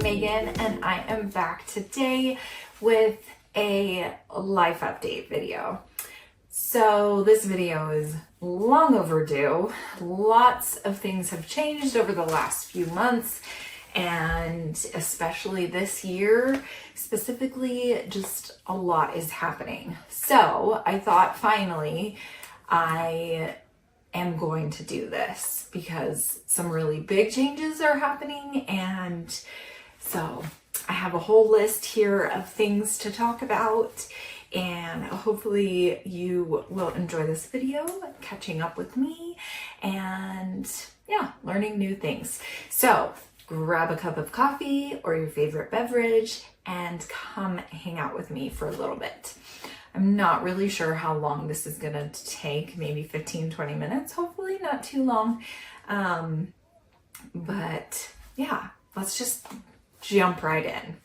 Megan, and I am back today with a life update video. So this video is long overdue. Lots of things have changed over the last few months, and especially this year, specifically, just a lot is happening. So I thought finally I am going to do this because some really big changes are happening, and so I have a whole list here of things to talk about, and hopefully you will enjoy this video, catching up with me and learning new things. So grab a cup of coffee or your favorite beverage and come hang out with me for a little bit. I'm not really sure how long this is gonna take, maybe 15-20 minutes, hopefully not too long. But yeah, let's just jump right in.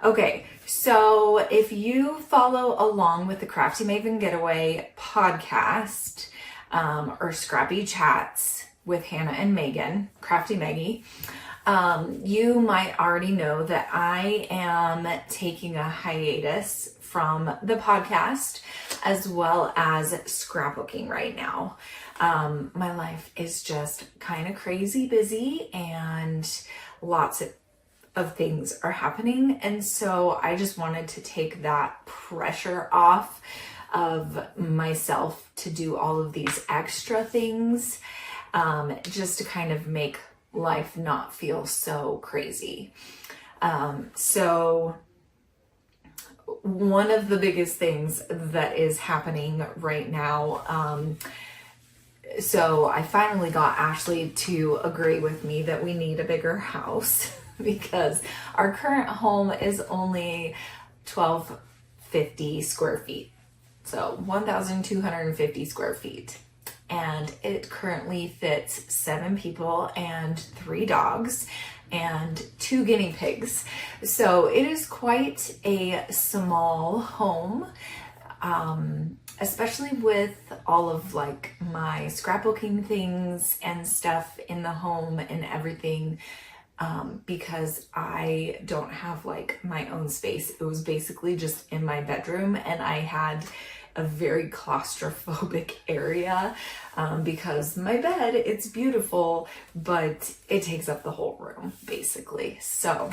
Okay, so if you follow along with the Crafty Maven Getaway podcast, or Scrappy Chats with Hannah and Megan, Crafty Meggy, you might already know that I am taking a hiatus from the podcast as well as scrapbooking right now. My life is just kind of crazy busy and lots of things are happening. And so I just wanted to take that pressure off of myself to do all of these extra things, just to kind of make life not feel so crazy. So one of the biggest things that is happening right now, so I finally got Ashley to agree with me that we need a bigger house because our current home is only 1,250 square feet. So 1,250 square feet. And it currently fits 7 people and 3 dogs and 2 guinea pigs. So it is quite a small home, especially with all of like my scrapbooking things and stuff in the home and everything, because I don't have like my own space. It was basically just in my bedroom, and I had a very claustrophobic area, because my bed, it's beautiful, but it takes up the whole room basically. So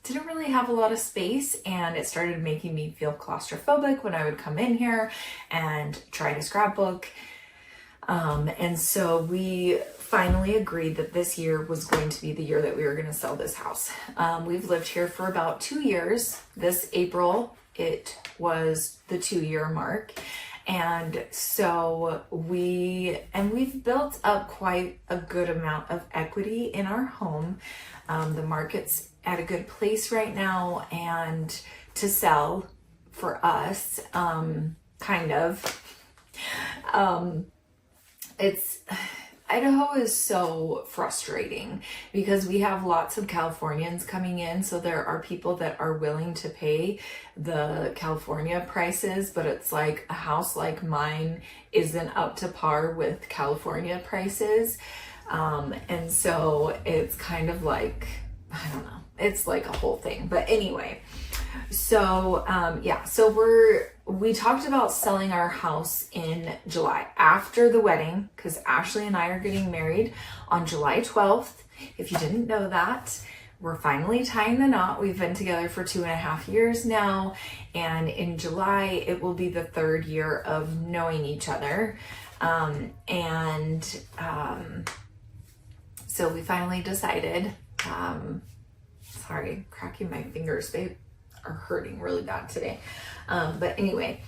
didn't really have a lot of space, and it started making me feel claustrophobic when I would come in here and try to scrapbook. And so we finally agreed that this year was going to be the year that we were going to sell this house. We've lived here for about 2 years. This April, it was the 2-year mark. And so we've built up quite a good amount of equity in our home. The market's at a good place right now, and to sell for us, kind of. Idaho is so frustrating because we have lots of Californians coming in. So there are people that are willing to pay the California prices, but it's like a house like mine isn't up to par with California prices. And so it's kind of like, I don't know, it's like a whole thing. But anyway, so we talked about selling our house in July after the wedding, because Ashley and I are getting married on July 12th. If you didn't know that, we're finally tying the knot. We've been together for 2.5 years now, and in July it will be the 3rd year of knowing each other. So we finally decided, sorry, cracking my fingers, they are hurting really bad today. But anyway,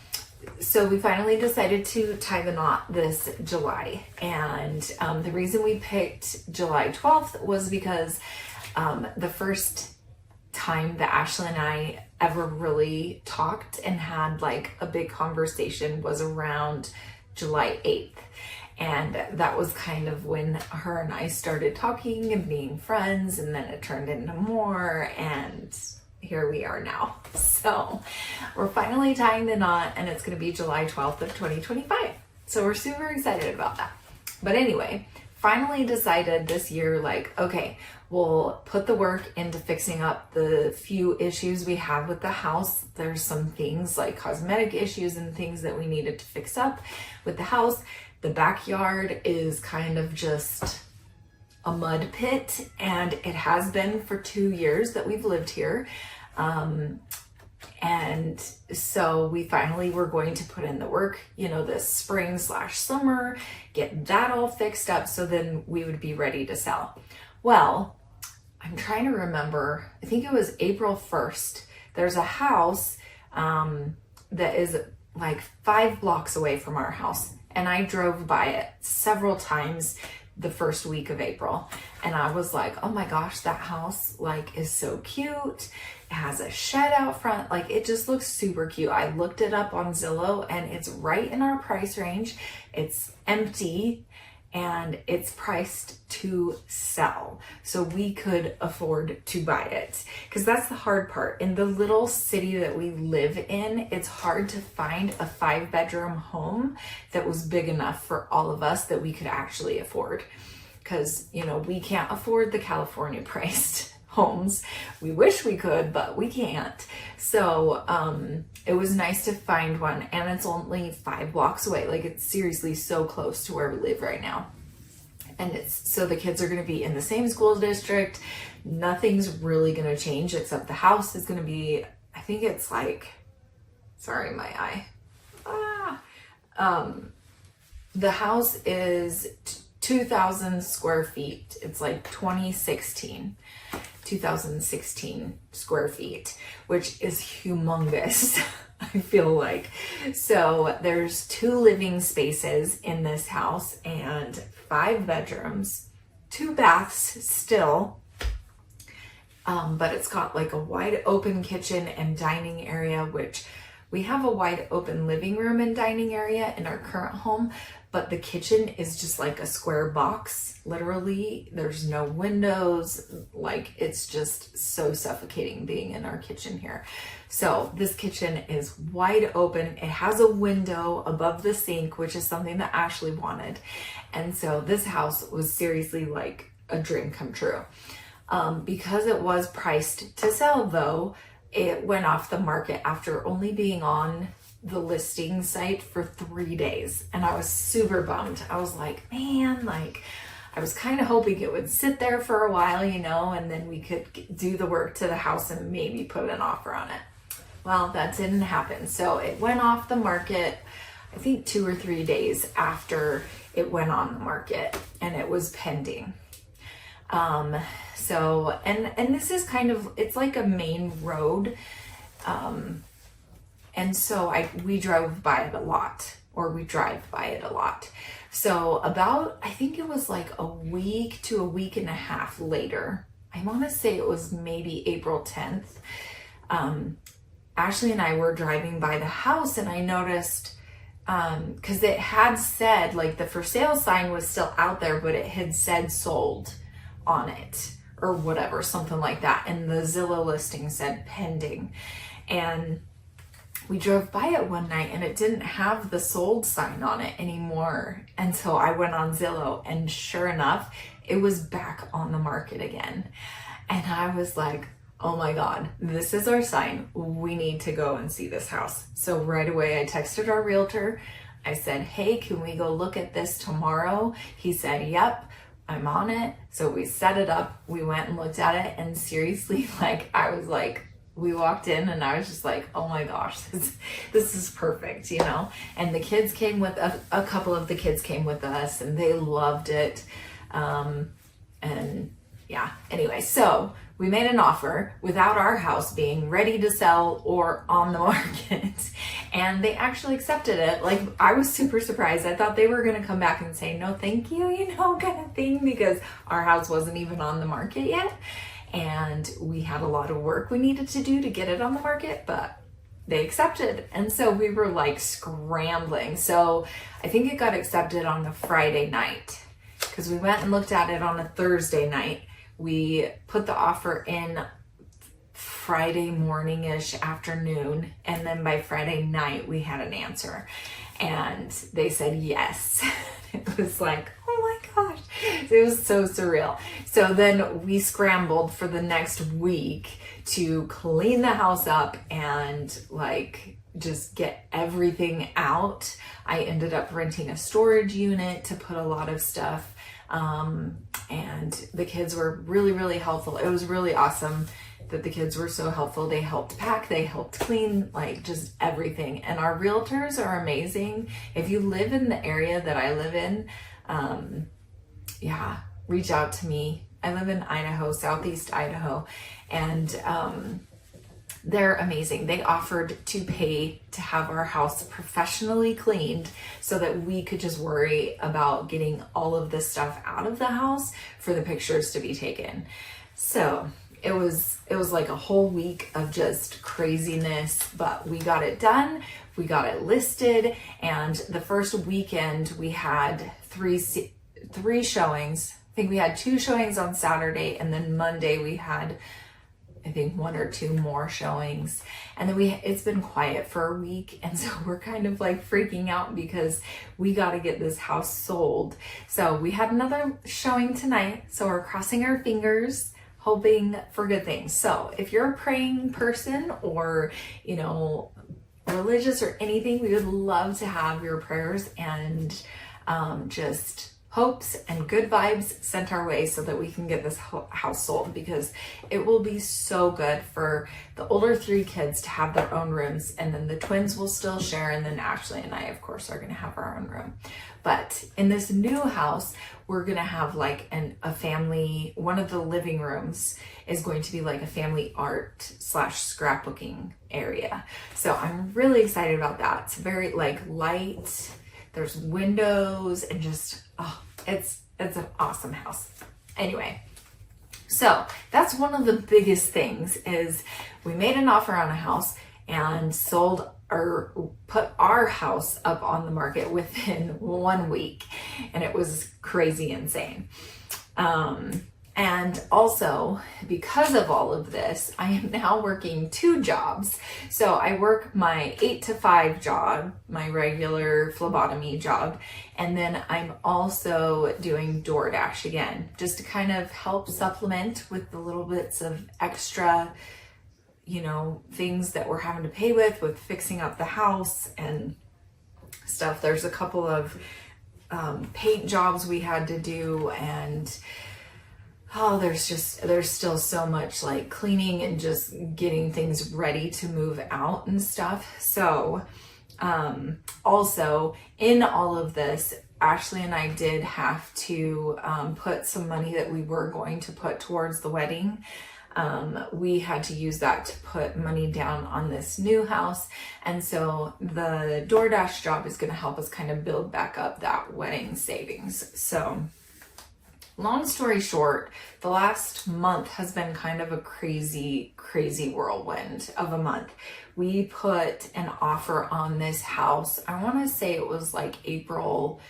so we finally decided to tie the knot this July. And the reason we picked July 12th was because the first time that Ashley and I ever really talked and had like a big conversation was around July 8th. And that was kind of when her and I started talking and being friends, and then it turned into more, and here we are now. So we're finally tying the knot, and it's going to be July 12th of 2025. So we're super excited about that. But anyway, finally decided this year, like, okay, we'll put the work into fixing up the few issues we have with the house. There's some things like cosmetic issues and things that we needed to fix up with the house. The backyard is kind of just a mud pit, and it has been for 2 years that we've lived here. And so we finally were going to put in the work, you know, this spring/summer, get that all fixed up so then we would be ready to sell. Well, I'm trying to remember, I think it was April 1st. There's a house that is like 5 blocks away from our house. And I drove by it several times the first week of April. And I was like, oh my gosh, that house like is so cute. It has a shed out front. Like it just looks super cute. I looked it up on Zillow and it's right in our price range. It's empty and it's priced to sell. So we could afford to buy it. Because that's the hard part. In the little city that we live in, it's hard to find a 5-bedroom home that was big enough for all of us that we could actually afford. Because, you know, we can't afford the California priced homes. We wish we could, but we can't. So it was nice to find one, and it's only 5 blocks away. Like it's seriously so close to where we live right now. And it's so the kids are going to be in the same school district. Nothing's really going to change except the house is going to be, I think it's like, sorry, my eye. The house is 2,000 square feet. It's like 2016 square feet, which is humongous. I feel like. So there's 2 living spaces in this house and 5 bedrooms, 2 baths still. But it's got like a wide open kitchen and dining area, which we have a wide open living room and dining area in our current home, but the kitchen is just like a square box. Literally, there's no windows. Like it's just so suffocating being in our kitchen here. So this kitchen is wide open. It has a window above the sink, which is something that Ashley wanted. And so this house was seriously like a dream come true. Because it was priced to sell though, it went off the market after only being on the listing site for 3 days. And I was super bummed. I was like, man, like I was kind of hoping it would sit there for a while, you know, and then we could do the work to the house and maybe put an offer on it. Well, that didn't happen. So it went off the market, I think 2 or 3 days after it went on the market, and it was pending. So, and this is kind of, it's like a main road. And so we drove by it a lot, or we drive by it a lot. So about, I think it was like a week to a week and a half later, I want to say it was maybe April 10th. Ashley and I were driving by the house, and I noticed, cause it had said like the for sale sign was still out there, but it had said sold on it or whatever, something like that. And the Zillow listing said pending. And we drove by it one night and it didn't have the sold sign on it anymore. And so I went on Zillow, and sure enough, it was back on the market again. And I was like, oh my God, this is our sign. We need to go and see this house. So right away I texted our realtor. I said, hey, can we go look at this tomorrow? He said, yep, I'm on it. So we set it up. We went and looked at it, and seriously, like I was like, we walked in and I was just like, oh my gosh, this is perfect, you know? And the kids came with, a couple of the kids came with us, and they loved it. And yeah, anyway, so we made an offer without our house being ready to sell or on the market. And they actually accepted it. Like, I was super surprised. I thought they were going to come back and say, no, thank you, you know, kind of thing, because our house wasn't even on the market yet. And we had a lot of work we needed to do to get it on the market, but they accepted. And so we were like scrambling. So I think it got accepted on the Friday night, because we went and looked at it on a Thursday night. We put the offer in Friday morning-ish afternoon, and then by Friday night we had an answer, and they said yes. It was like, oh my gosh. It was so surreal. So then we scrambled for the next week to clean the house up and like just get everything out. I ended up renting a storage unit to put a lot of stuff. And the kids were really, really helpful. It was really awesome that the kids were so helpful. They helped pack, they helped clean, like just everything. And our realtors are amazing. If you live in the area that I live in, yeah, reach out to me. I live in Idaho, Southeast Idaho, and they're amazing. They offered to pay to have our house professionally cleaned so that we could just worry about getting all of this stuff out of the house for the pictures to be taken. So it was like a whole week of just craziness, but we got it done. We got it listed, and the first weekend we had three showings. I think we had 2 showings on Saturday, and then Monday we had, I think, 1 or 2 more showings. And then it's been quiet for a week, and so we're kind of like freaking out because we got to get this house sold. So we had another showing tonight, so we're crossing our fingers, hoping for good things. So if you're a praying person or, you know, religious or anything, we would love to have your prayers and just hopes and good vibes sent our way so that we can get this house sold, because it will be so good for the older 3 kids to have their own rooms, and then the twins will still share, and then Ashley and I, of course, are going to have our own room. But in this new house, we're going to have like a family, one of the living rooms is going to be like a family art / scrapbooking area. So I'm really excited about that. It's very like light. There's windows and just, oh, it's an awesome house. Anyway, so that's one of the biggest things is we made an offer on a house and sold or put our house up on the market within 1 week. And it was crazy insane. And also, because of all of this, I am now working 2 jobs. So I work my 8 to 5 job, my regular phlebotomy job, and then I'm also doing DoorDash again, just to kind of help supplement with the little bits of extra, you know, things that we're having to pay with fixing up the house and stuff. There's a couple of paint jobs we had to do, and oh, there's still so much like cleaning and just getting things ready to move out and stuff. So also in all of this, Ashley and I did have to put some money that we were going to put towards the wedding. We had to use that to put money down on this new house. And so the DoorDash job is going to help us kind of build back up that wedding savings. So long story short, the last month has been kind of a crazy, crazy whirlwind of a month. We put an offer on this house. I want to say it was like April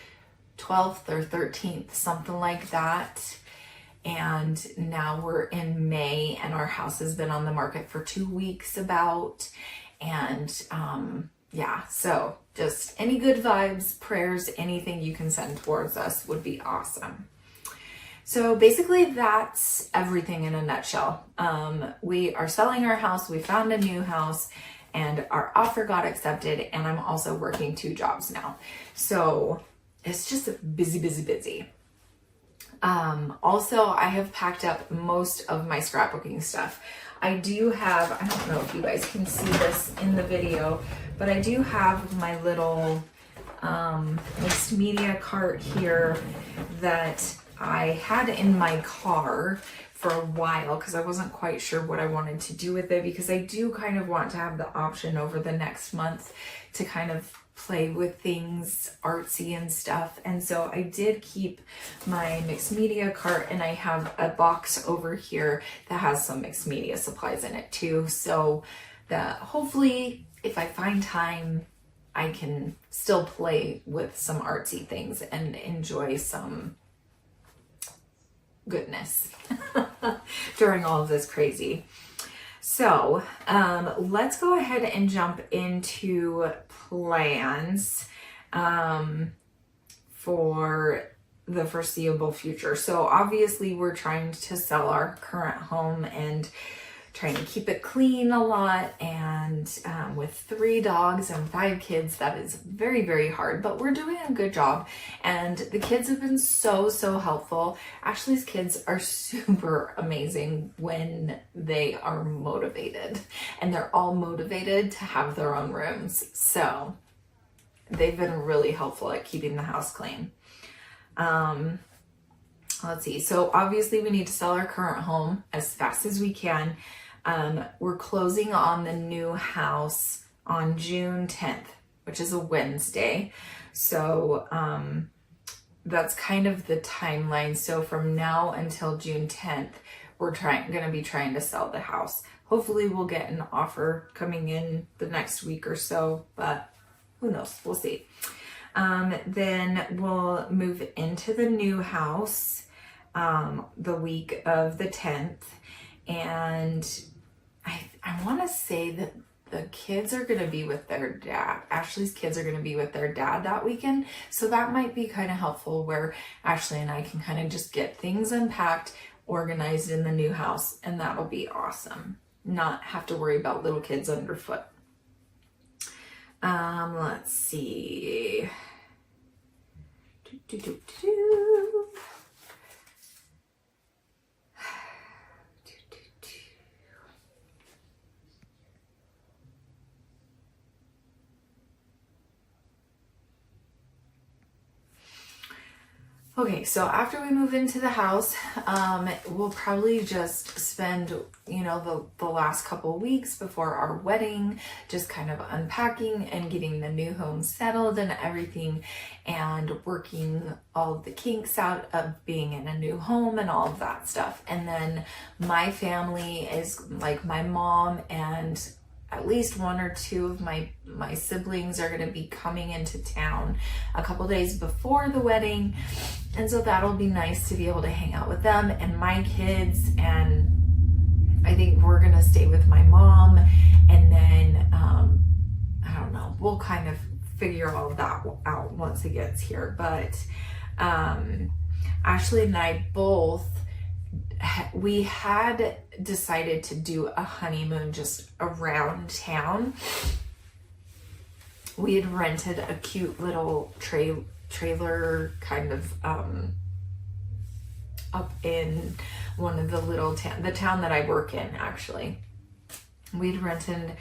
12th or 13th, something like that. And now we're in May and our house has been on the market for 2 weeks about. And yeah, so just any good vibes, prayers, anything you can send towards us would be awesome. So basically that's everything in a nutshell. We are selling our house, we found a new house, and our offer got accepted, and I'm also working 2 jobs now. So it's just busy, busy, busy. Also, I have packed up most of my scrapbooking stuff. I do have, I don't know if you guys can see this in the video, but I do have my little mixed media cart here that I had in my car for a while because I wasn't quite sure what I wanted to do with it, because I do kind of want to have the option over the next month to kind of play with things artsy and stuff. And so I did keep my mixed media cart, and I have a box over here that has some mixed media supplies in it too, so that hopefully if I find time I can still play with some artsy things and enjoy some goodness during all of this crazy. So let's go ahead and jump into plans for the foreseeable future. So obviously we're trying to sell our current home and trying to keep it clean a lot, and with 3 dogs and 5 kids, that is very, very hard, but we're doing a good job, and the kids have been so helpful. Ashley's kids are super amazing when they are motivated, and they're all motivated to have their own rooms, so they've been really helpful at keeping the house clean. Let's see. So obviously we need to sell our current home as fast as we can. We're closing on the new house on June 10th, which is a Wednesday. So that's kind of the timeline. So from now until June 10th, we're going to be trying to sell the house. Hopefully we'll get an offer coming in the next week or so, but who knows? We'll see. Then we'll move into the new house the week of the 10th. And I want to say that the kids are going to be with their dad. Ashley's kids are going to be with their dad that weekend. So that might be kind of helpful, where Ashley and I can kind of just get things unpacked, organized in the new house, and that'll be awesome. Not have to worry about little kids underfoot. Let's see. Okay, so after we move into the house, we'll probably just spend, the last couple weeks before our wedding, just kind of unpacking and getting the new home settled and everything, and working all of the kinks out of being in a new home and all of that stuff. And then my family is like my mom and at least 1 or 2 of my siblings are going to be coming into town a couple days before the wedding. And so that'll be nice to be able to hang out with them and my kids. And I think we're going to stay with my mom. And then, I don't know, we'll kind of figure all of that out once it gets here. But Ashley and I both, we had decided to do a honeymoon just around town. We had rented a cute little trailer kind of up in one of the little the town that I work in, actually. We'd rented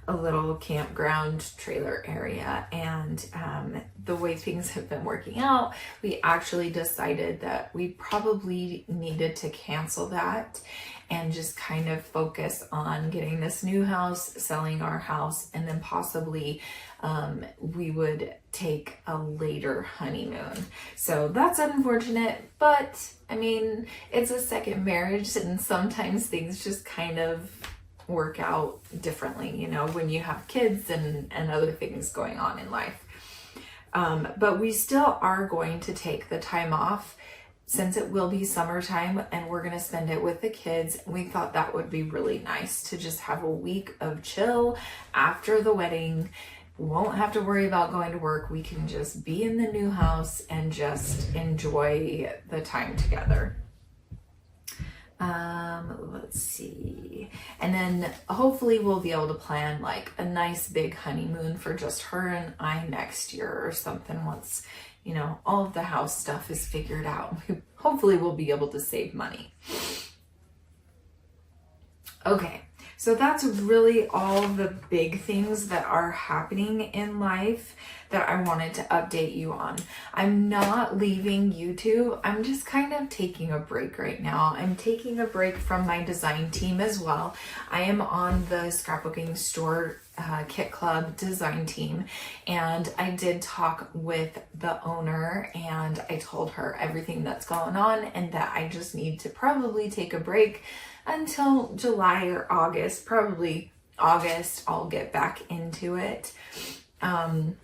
a little campground trailer area, and the way things have been working out, we actually decided that we probably needed to cancel that and just kind of focus on getting this new house, selling our house, and then possibly we would take a later honeymoon. So that's unfortunate, but I mean, it's a second marriage, and sometimes things just kind of work out differently, when you have kids and other things going on in life. But we still are going to take the time off, since it will be summertime and we're going to spend it with the kids. We thought that would be really nice to just have a week of chill after the wedding. We won't have to worry about going to work. We can just be in the new house and just enjoy the time together. Let's see. And then hopefully we'll be able to plan like a nice big honeymoon for just her and I next year or something, once, all of the house stuff is figured out. Hopefully we'll be able to save money. Okay. So that's really all the big things that are happening in life that I wanted to update you on. I'm not leaving YouTube. I'm just kind of taking a break right now. I'm taking a break from my design team as well. I am on the Scrapbooking Store Kit Club design team, and I did talk with the owner, and I told her everything that's going on and that I just need to probably take a break until July or August. Probably August I'll get back into it and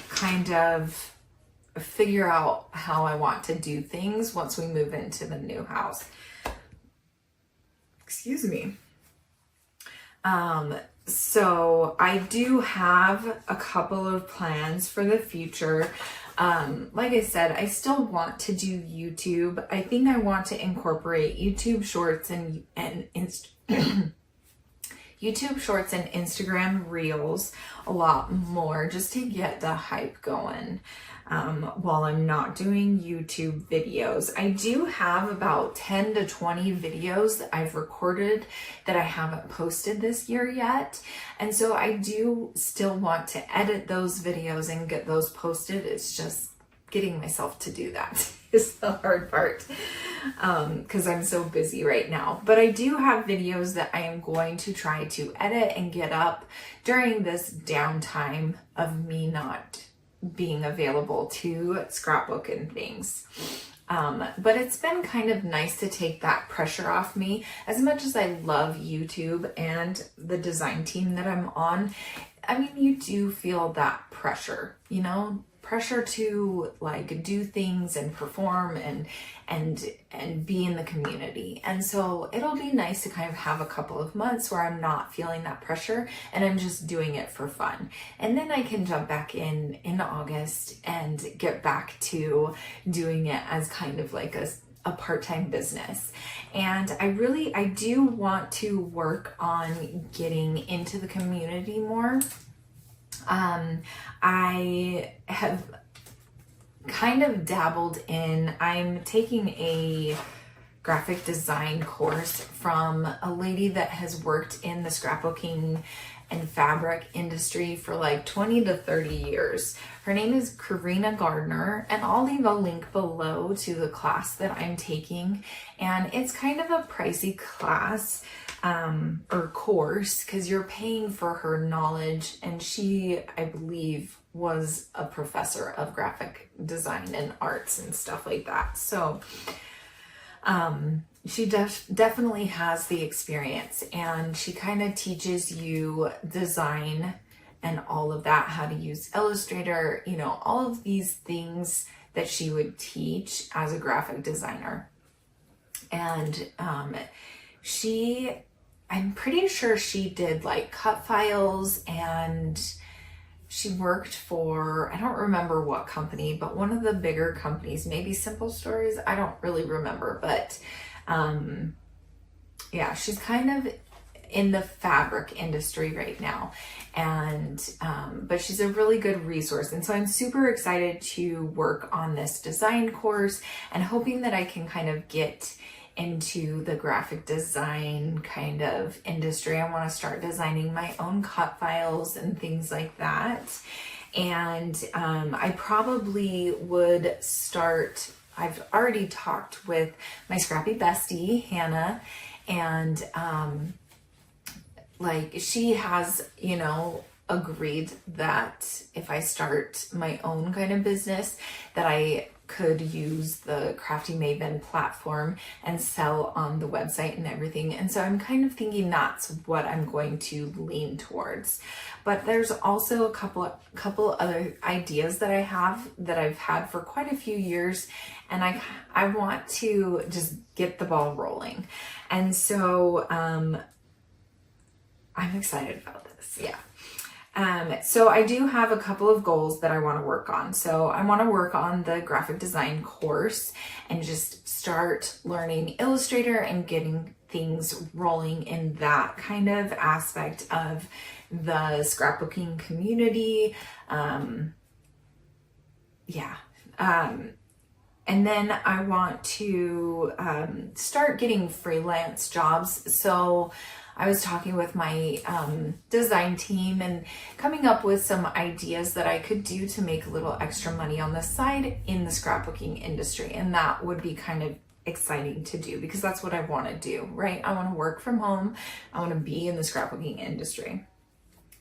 kind of figure out how I want to do things once we move into the new house. Excuse me. So I do have a couple of plans for the future. Like I said, I still want to do YouTube. I think I want to incorporate YouTube Shorts and YouTube Shorts and Instagram Reels a lot more, just to get the hype going while I'm not doing YouTube videos. I do have about 10 to 20 videos that I've recorded that I haven't posted this year yet. And so I do still want to edit those videos and get those posted. It's just getting myself to do that is the hard part because I'm so busy right now. But I do have videos that I am going to try to edit and get up during this downtime of me not being available to scrapbook and things. But it's been kind of nice to take that pressure off me. As much as I love YouTube and the design team that I'm on, I mean, you do feel that pressure, you know, pressure to like do things and perform and be in the community. And so it'll be nice to kind of have a couple of months where I'm not feeling that pressure and I'm just doing it for fun. And then I can jump back in August and get back to doing it as kind of like a part-time business. And I do want to work on getting into the community more. I have kind of dabbled in, I'm taking a graphic design course from a lady that has worked in the scrapbooking and fabric industry for like 20 to 30 years. Her name is Karina Gardner, and I'll leave a link below to the class that I'm taking. And it's kind of a pricey class or course because you're paying for her knowledge, and she, I believe, was a professor of graphic design and arts and stuff like that. So she definitely has the experience, and she kind of teaches you design and all of that, how to use Illustrator, you know, all of these things that she would teach as a graphic designer. And I'm pretty sure she did like cut files, and she worked for, I don't remember what company, but one of the bigger companies, maybe Simple Stories. I don't really remember, but yeah, she's kind of in the fabric industry right now. And but she's a really good resource. And so I'm super excited to work on this design course and hoping that I can kind of get into the graphic design kind of industry. I want to start designing my own cut files and things like that. And I probably would start, I've already talked with my scrappy bestie, Hannah, and like she has, you know, agreed that if I start my own kind of business, that I could use the Crafty Maven platform and sell on the website and everything. And so I'm kind of thinking that's what I'm going to lean towards. But there's also a couple other ideas that I have that I've had for quite a few years, and I want to just get the ball rolling. And so I'm excited about this. Yeah. So I do have a couple of goals that I want to work on. So I want to work on the graphic design course and just start learning Illustrator and getting things rolling in that kind of aspect of the scrapbooking community. And then I want to start getting freelance jobs. So I was talking with my design team and coming up with some ideas that I could do to make a little extra money on the side in the scrapbooking industry. And that would be kind of exciting to do because that's what I want to do, right? I want to work from home. I want to be in the scrapbooking industry.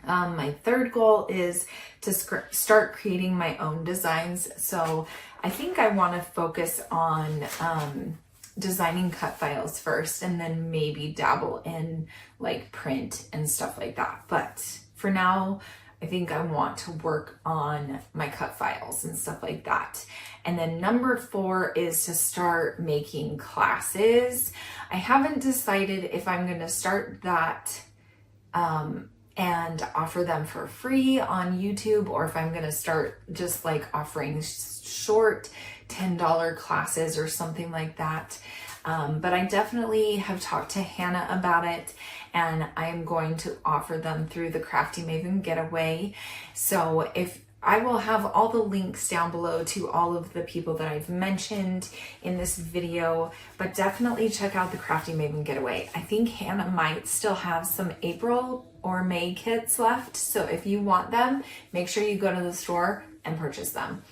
My third goal is to start creating my own designs. So I think I want to focus on designing cut files first and then maybe dabble in like print and stuff like that. But for now, I think I want to work on my cut files and stuff like that. And then number 4 is to start making classes. I haven't decided if I'm going to start that and offer them for free on YouTube, or if I'm gonna start just like offering short $10 classes or something like that. But I definitely have talked to Hannah about it, and I'm going to offer them through the Crafty Maven Getaway. So if I will have all the links down below to all of the people that I've mentioned in this video, but definitely check out the Crafty Maven Getaway. I think Hannah might still have some April or May kits left. So if you want them, make sure you go to the store and purchase them.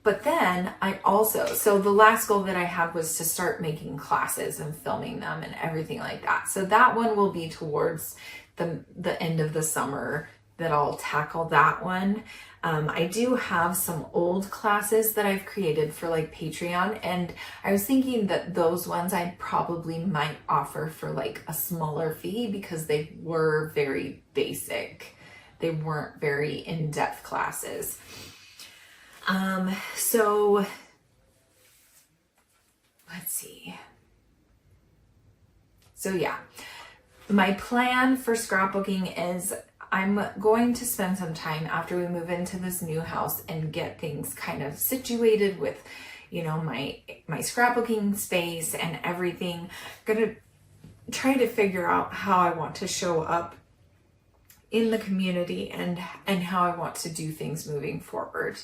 But then I also, so the last goal that I had was to start making classes and filming them and everything like that. So that one will be towards the end of the summer that I'll tackle that one. I do have some old classes that I've created for like Patreon, and I was thinking that those ones I probably might offer for like a smaller fee because they were very basic. They weren't very in-depth classes. So let's see. So yeah, my plan for scrapbooking is I'm going to spend some time after we move into this new house and get things kind of situated with, you know, my scrapbooking space and everything. I'm gonna try to figure out how I want to show up in the community and how I want to do things moving forward.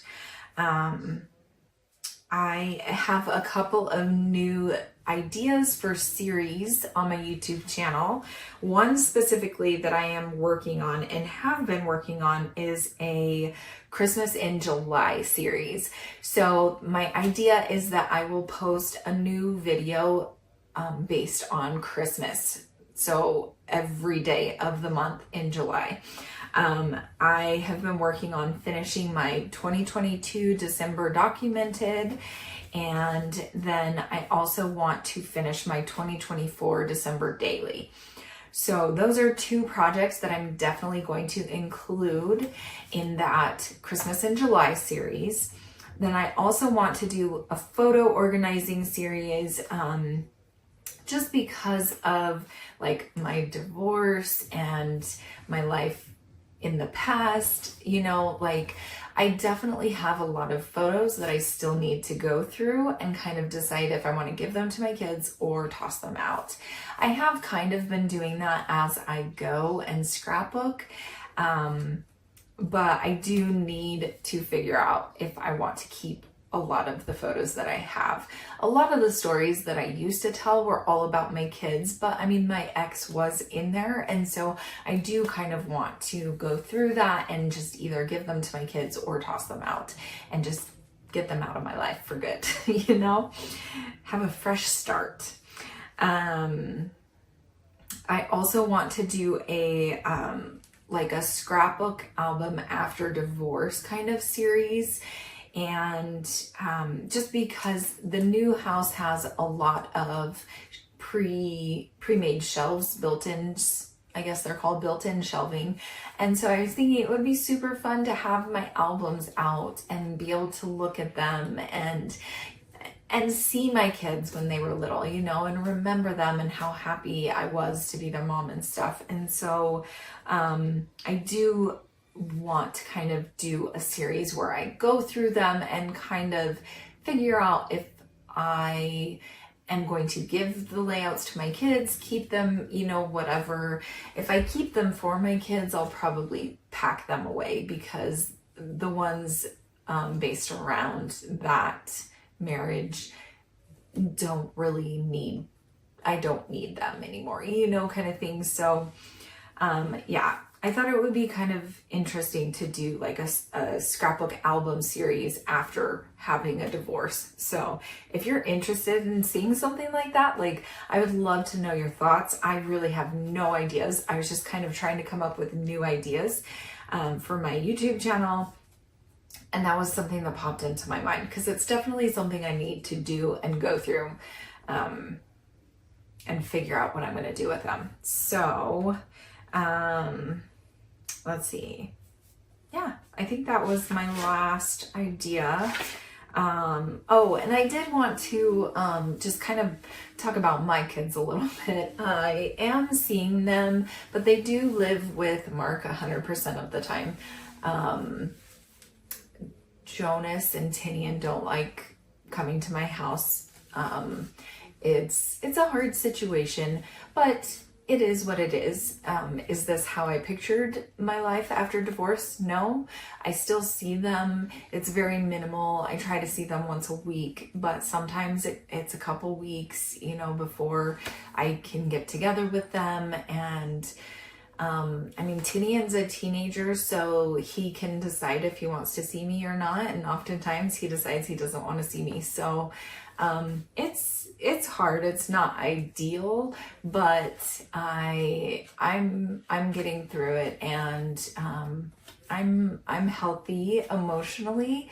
I have a couple of new ideas for series on my YouTube channel. One specifically that I am working on and have been working on is a Christmas in July series. So my idea is that I will post a new video based on Christmas. So every day of the month in July. I have been working on finishing my 2022 December documented, and then I also want to finish my 2024 December daily. So those are two projects that I'm definitely going to include in that Christmas in July series. Then I also want to do a photo organizing series, just because of like my divorce and my life in the past, you know, like I definitely have a lot of photos that I still need to go through and kind of decide if I want to give them to my kids or toss them out. I have kind of been doing that as I go and scrapbook, but I do need to figure out if I want to keep a lot of the photos that I have. A lot of the stories that I used to tell were all about my kids, but I mean, my ex was in there. And so I do kind of want to go through that and just either give them to my kids or toss them out and just get them out of my life for good, you know, have a fresh start. I also want to do a, like a scrapbook album after divorce kind of series. And just because the new house has a lot of pre-made shelves, built-in, I guess they're called built-in shelving. And so I was thinking it would be super fun to have my albums out and be able to look at them and see my kids when they were little, you know, and remember them and how happy I was to be their mom and stuff. And so I do want to kind of do a series where I go through them and kind of figure out if I am going to give the layouts to my kids, keep them, you know, whatever. If I keep them for my kids, I'll probably pack them away because the ones based around that marriage don't really need, I don't need them anymore, you know, kind of thing. So yeah, I thought it would be kind of interesting to do like a scrapbook album series after having a divorce. So if you're interested in seeing something like that, like I would love to know your thoughts. I really have no ideas. I was just kind of trying to come up with new ideas for my YouTube channel. And that was something that popped into my mind because it's definitely something I need to do and go through and figure out what I'm going to do with them. So let's see. Yeah, I think that was my last idea. Oh, and I did want to just kind of talk about my kids a little bit. I am seeing them, but they do live with Mark 100% of the time. Jonas and Tinian don't like coming to my house. It's a hard situation, but it is what it is. Is this how I pictured my life after divorce? No, I still see them. It's very minimal. I try to see them once a week, but sometimes it's a couple weeks, you know, before I can get together with them. And I mean, Tinian's a teenager, so he can decide if he wants to see me or not. And oftentimes he decides he doesn't want to see me. So it's hard. It's not ideal, but I'm getting through it, and I'm healthy emotionally.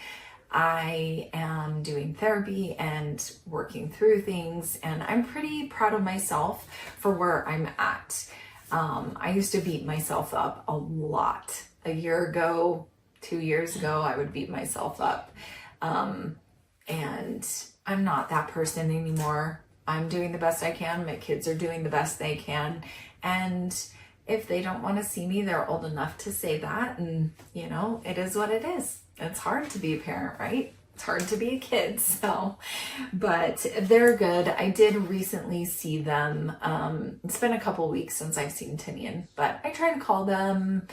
I am doing therapy and working through things, and I'm pretty proud of myself for where I'm at. I used to beat myself up a lot. A year ago, 2 years ago, I would beat myself up. And I'm not that person anymore. I'm doing the best I can. My kids are doing the best they can. And if they don't want to see me, they're old enough to say that. And, you know, it is what it is. It's hard to be a parent, right? It's hard to be a kid. So, but they're good. I did recently see them. It's been a couple weeks since I've seen Tinian, but I try to call them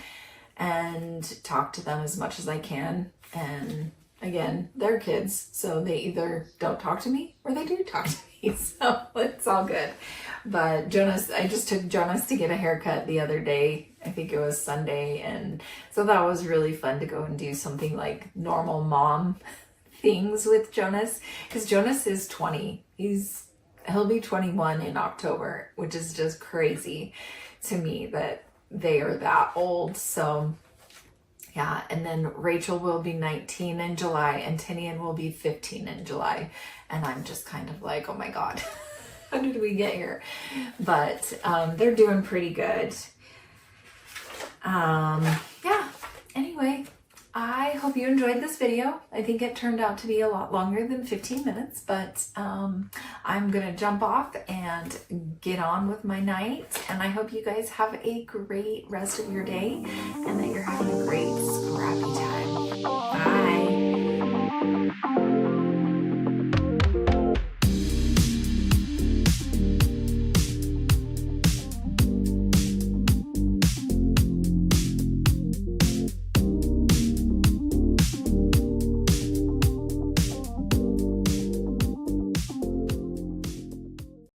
and talk to them as much as I can. And again, they're kids, so they either don't talk to me or they do talk to me, so it's all good. But Jonas, I just took Jonas to get a haircut the other day. I think it was Sunday, and so that was really fun to go and do something like normal mom things with Jonas, because Jonas is 20. He'll be 21 in October, which is just crazy to me that they are that old. So yeah, and then Rachel will be 19 in July, and Tinian will be 15 in July. And I'm just kind of like, oh my God, how did we get here? But they're doing pretty good. Yeah, anyway, I hope you enjoyed this video. I think it turned out to be a lot longer than 15 minutes, but I'm gonna jump off and get on with my night. And I hope you guys have a great rest of your day. And